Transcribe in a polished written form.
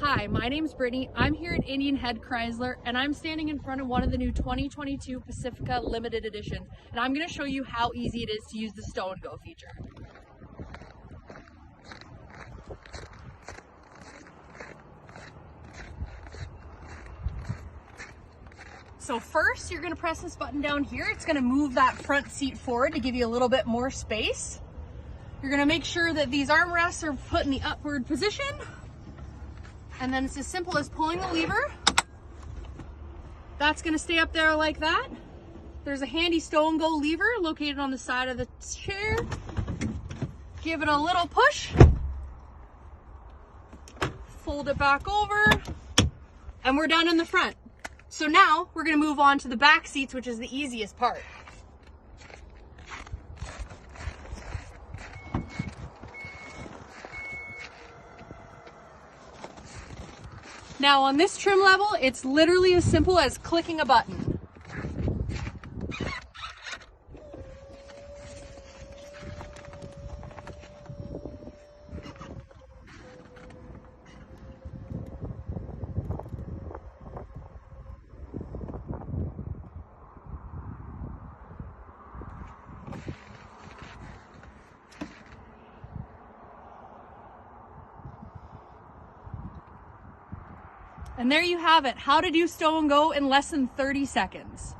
Hi, my name's Brittany. I'm here at Indian Head Chrysler and I'm standing in front of one of the new 2022 Pacifica limited editions, and I'm going to show you how easy it is to use the Stow and Go feature. So first, you're going to press this button down here. It's going to move that front seat forward to give you a little bit more space. You're going to make sure that these armrests are put in the upward position. And then it's as simple as pulling the lever. That's going to stay up there like that. There's a handy Stow and Go lever located on the side of the chair. Give it a little push. Fold it back over. And we're done in the front. So now we're going to move on to the back seats, which is the easiest part. Now on this trim level, it's literally as simple as clicking a button. And there you have it, how to do Stow and Go in less than 30 seconds.